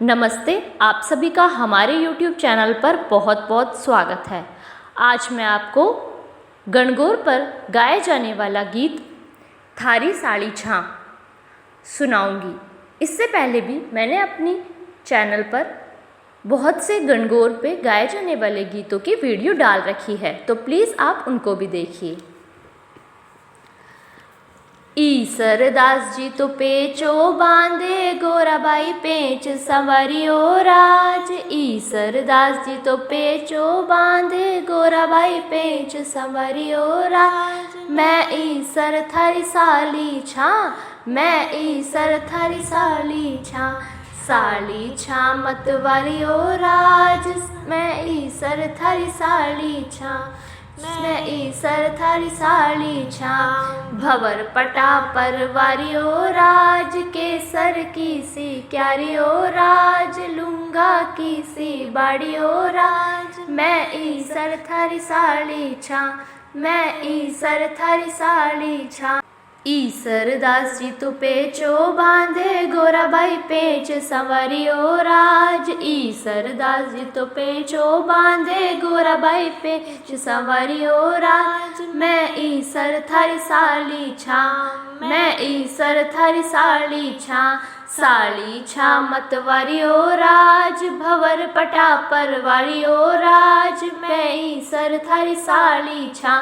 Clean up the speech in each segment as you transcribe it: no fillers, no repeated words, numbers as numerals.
नमस्ते, आप सभी का हमारे YouTube चैनल पर बहुत बहुत स्वागत है। आज मैं आपको गणगौर पर गाया जाने वाला गीत थारी साड़ी छां सुनाऊंगी। इससे पहले भी मैंने अपनी चैनल पर बहुत से गणगौर पे गाए जाने वाले गीतों की वीडियो डाल रखी है, तो प्लीज़ आप उनको भी देखिए। ईसरदास जी तो पेचो बांधे, गोराबाई पेच संवरियो राज। ईसरदास जी तो पेचो बांधे, गोराबाई पेच संवरियो राज। मैं ईसर थारी साली छां, मैं ईसर थारी साली छां, साली छां मतवारियो राज। मैं ईसर थारी साली छां, मैं ईसर थारी साली छां। भंवर पटा परवारियो राज, केसर की सी क्यारियो राज। लूंगा की सी बाड़ियो राज। मैं ईसर थारी साली छां, मैं ईसर थारी साली छां। ईसरदास जी तो पेचो बांधे, गोराबाई पेच संवरियो राज। ईसरदास जी तो पेचो बांधे, गोराबाई पेच संवरियो राज। मैं ईसर थारी साली छां, मैं ईसर थारी साली छां, साली छां मतवारियो राज। भंवर पटा परवारियो राज। मैं ईसर थारी साली छां,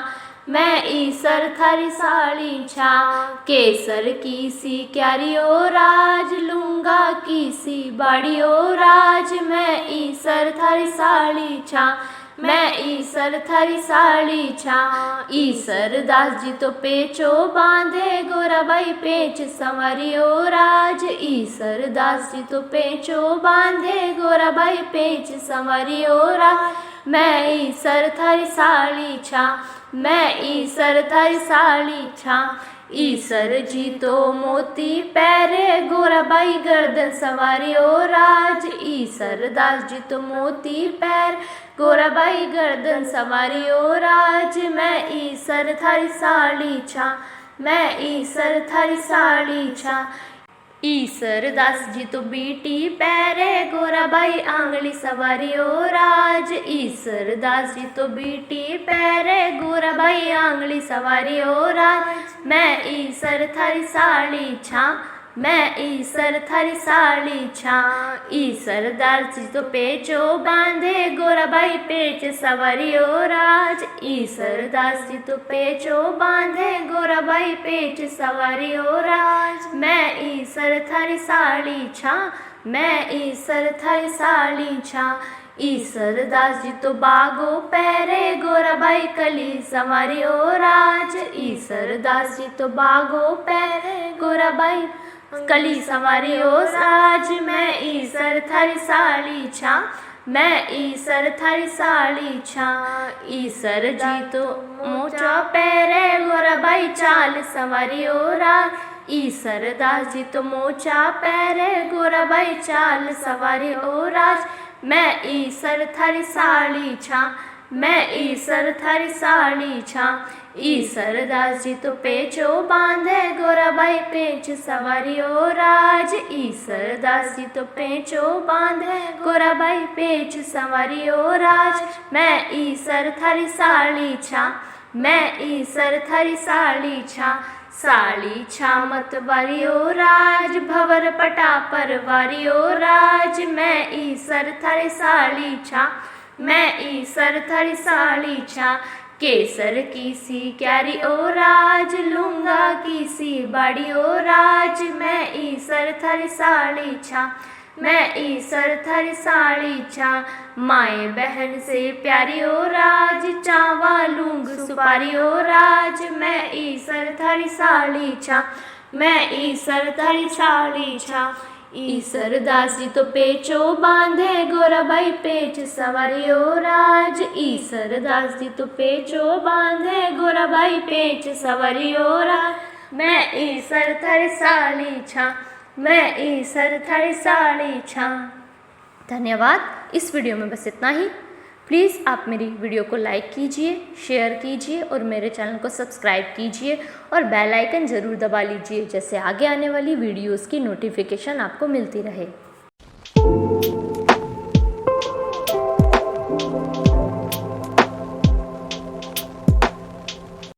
मैं ईसर थारी साली छां। केसर की सी क्यारियो राज, लूंगा की सी बाड़ियो राज। मैं ईसर थारी साली छां, मैं ईसर थारी साली छां। ईसरदास जी तो पेचो बांधे, गोराबाई पेच संवरियो राज। ईसरदास जी तो पेचो बांधे, गोराबाई पेच संवरियो राज। मैं ईसर थारी साली छां, मैं ईसर थारी साली छां। ईसर जी तो मोती पैरे, गोराबाई गर्दन संवारियो राज। ईसरदास जी तो मोती पैर, गोराबाई गर्दन संवारियो राज। मैं ईसर थारी साली छां, मैं ईसर थारी साली छां। ईसरदास जी तो बीटी पैरे, गोराबाई आंगली संवारियो राज। ईसरदास जी तो बीटी पैरे, गोराबाई आंगली संवारियो राज। मैं ईसर थारी साली छां, मैं ईसर थारी साली छां। ईसरदास जी तो पेचो बांधे, गोराबाई पेच संवरियो राज। ईसरदास जी तो पेचो बांधे, गोराबाई पेच संवरियो राज। मैं ईसर थारी साली छां, मैं ईसर थारी साली छां। ईसरदास जी तो बागो पैरे, गोराबाई कली संवरियो राज। ईसरदास जी तो बागो पैरे, गोराबाई कली संवरियो राज। मैं ईसर थारी साली छां, मैं ईसर थारी साली छां। ईसर जी तो मोचा पैरे, गोराबाई चाल संवरियो राज। ईसरदास जी तो मोचा पैरे, गोराबाई चाल संवरियो राज। मैं ईसर थारी साली छां, मैं ईसर थारी साली छां। ईसरदास जी तो पेचो बांधे, गोराबाई पेच संवरियो राज। ईसरदास जी तो पेचो बांधे, गोराबाई पेच संवरियो राज। मैं ईसर थारी साली छां, मैं ईसर थारी साली छां। साली छां मतवारियो राज, भंवर पटा परवारियो राज। मैं ईसर थारी साली छां, मैं ईसर थारी साली छां। केसर की सी क्यारियो राज, लूंगा की सी बाड़ियो राज। मैं ईसर थारी साली छां, मैं ईसर थारी साली छां। माए बहन से प्यारियो राज, चावा लूंग सुपारियो राज। मैं ईसर थारी साली छां, मैं ईसर थारी साली छां। ईसरदास जी तो पेचो बांधे, गोराबाई पेच संवरियो राज। ईसरदास जी तो पेचो बांधे, गोराबाई पेच संवरियो राज। मैं ईसर थारी साली छां, मैं ईसर थारी साली छां। धन्यवाद। इस वीडियो में बस इतना ही। प्लीज़ आप मेरी वीडियो को लाइक कीजिए, शेयर कीजिए और मेरे चैनल को सब्सक्राइब कीजिए और बेल आइकन ज़रूर दबा लीजिए, जैसे आगे आने वाली वीडियोज़ की नोटिफिकेशन आपको मिलती रहे।